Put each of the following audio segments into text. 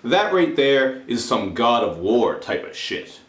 That right there is some God of War type of shit.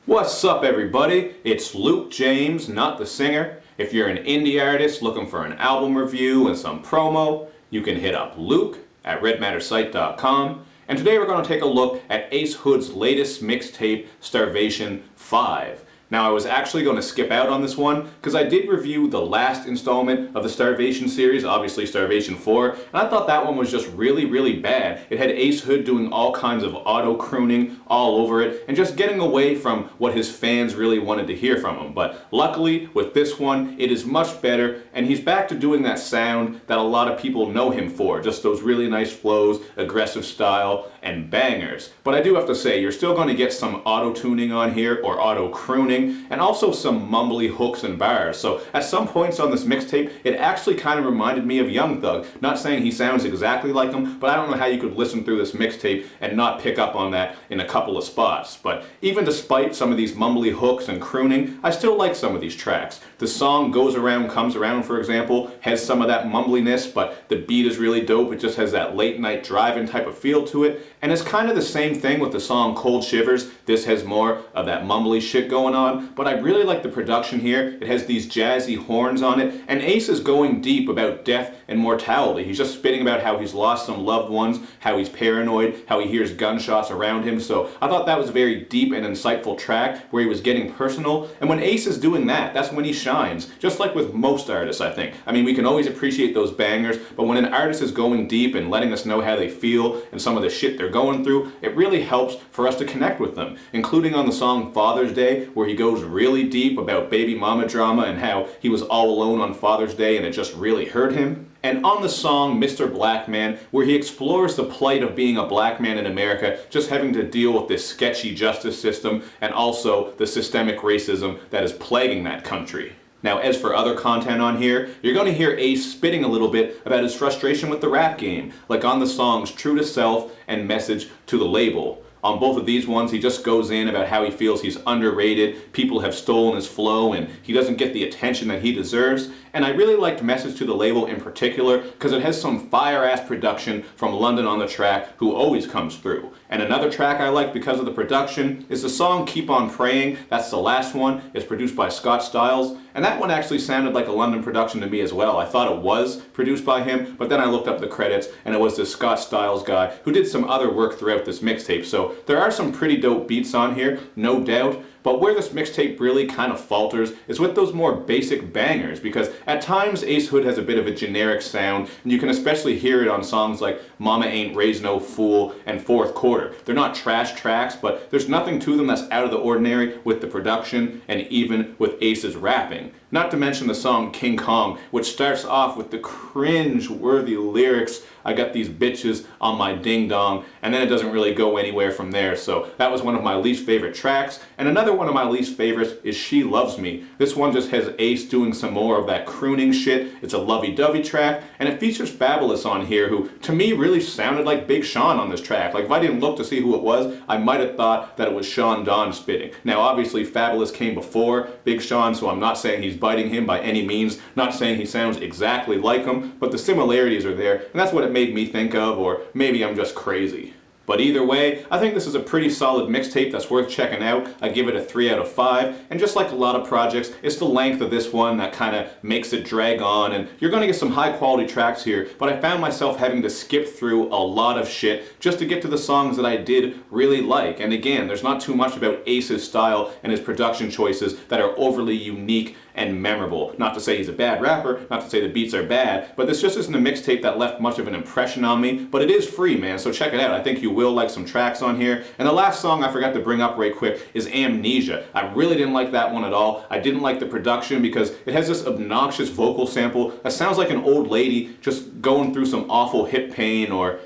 What's up everybody? It's Luke James, not the singer. If you're an indie artist looking for an album review and some promo, you can hit up Luke at redmattersite.com. And today we're going to take a look at Ace Hood's latest mixtape, Starvation 5. Now I was actually going to skip out on this one because I did review the last installment of the Starvation series, obviously Starvation 4, and I thought that one was just really bad. It had Ace Hood doing all kinds of auto-crooning all over it and just getting away from what his fans really wanted to hear from him. But luckily with this one it is much better and he's back to doing that sound that a lot of people know him for, just those really nice flows, aggressive style, and bangers. But I do have to say, you're still going to get some auto-tuning on here or auto-crooning, and also some mumbly hooks and bars. So at some points on this mixtape, it actually kind of reminded me of Young Thug. Not saying he sounds exactly like him, but I don't know how you could listen through this mixtape and not pick up on that in a couple of spots. But even despite some of these mumbly hooks and crooning, I still like some of these tracks. The song Goes Around Comes Around, for example, has some of that mumbliness, but the beat is really dope. It just has that late night driving type of feel to it. And it's kind of the same thing with the song Cold Shivers. This has more of that mumbly shit going on, but I really like the production here. It has these jazzy horns on it, and Ace is going deep about death and mortality. He's just spitting about how he's lost some loved ones, how he's paranoid, how he hears gunshots around him. So I thought that was a very deep and insightful track where he was getting personal, and when Ace is doing that, that's when he shines. Just like with most artists, I think. I mean, we can always appreciate those bangers, but when an artist is going deep and letting us know how they feel and some of the shit they're going through, it really helps for us to connect with them, including on the song Father's Day, where he goes really deep about baby mama drama and how he was all alone on Father's Day and it just really hurt him. And on the song Mr. Black Man, where he explores the plight of being a black man in America, just having to deal with this sketchy justice system and also the systemic racism that is plaguing that country. Now, as for other content on here, you're going to hear Ace spitting a little bit about his frustration with the rap game, like on the songs True to Self and Message to the Label. On both of these ones, he just goes in about how he feels he's underrated, people have stolen his flow, and he doesn't get the attention that he deserves. And I really liked Message to the Label in particular because it has some fire-ass production from London on the track, who always comes through. And another track I like because of the production is the song Keep On Praying. That's the last one. It's produced by Scott Styles. And that one actually sounded like a London production to me as well. I thought it was produced by him, but then I looked up the credits and it was this Scott Styles guy who did some other work throughout this mixtape. So there are some pretty dope beats on here, no doubt. But where this mixtape really kind of falters is with those more basic bangers, because at times Ace Hood has a bit of a generic sound, and you can especially hear it on songs like Mama Ain't Raised No Fool and Fourth Quarter. They're not trash tracks, but there's nothing to them that's out of the ordinary with the production and even with Ace's rapping. Not to mention the song King Kong, which starts off with the cringe-worthy lyrics, I got these bitches on my ding-dong, and then it doesn't really go anywhere from there. So that was one of my least favorite tracks. And another one of my least favorites is She Loves Me. This one just has Ace doing some more of that crooning shit. It's a lovey-dovey track, and it features Fabulous on here, who to me really sounded like Big Sean on this track. Like if I didn't look to see who it was, I might have thought that it was Sean Don spitting. Now obviously Fabulous came before Big Sean, so I'm not saying he's biting him by any means, not saying he sounds exactly like him, but the similarities are there, and that's what it made me think of, or maybe I'm just crazy. But either way, I think this is a pretty solid mixtape that's worth checking out. I give it a 3 out of 5, and just like a lot of projects, it's the length of this one that kind of makes it drag on, and you're going to get some high quality tracks here, but I found myself having to skip through a lot of shit just to get to the songs that I did really like. And again, there's not too much about Ace's style and his production choices that are overly unique and memorable. Not to say he's a bad rapper, not to say the beats are bad, but this just isn't a mixtape that left much of an impression on me, but it is free, man, so check it out. I think you will like some tracks on here. And the last song I forgot to bring up right quick is Amnesia. I really didn't like that one at all. I didn't like the production because it has this obnoxious vocal sample that sounds like an old lady just going through some awful hip pain, or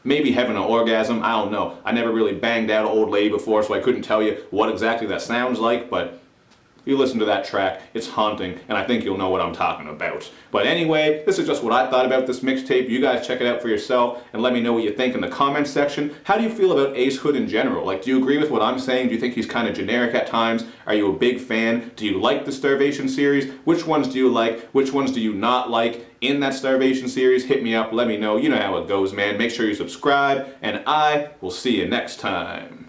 maybe having an orgasm, I don't know. I never really banged out an old lady before, so I couldn't tell you what exactly that sounds like, but if you listen to that track, it's haunting, and I think you'll know what I'm talking about. But anyway, this is just what I thought about this mixtape. You guys check it out for yourself, and let me know what you think in the comments section. How do you feel about Ace Hood in general? Like, do you agree with what I'm saying? Do you think he's kind of generic at times? Are you a big fan? Do you like the Starvation series? Which ones do you like? Which ones do you not like? in that Starvation series, hit me up, let me know. You know how it goes, man. Make sure you subscribe, and I will see you next time.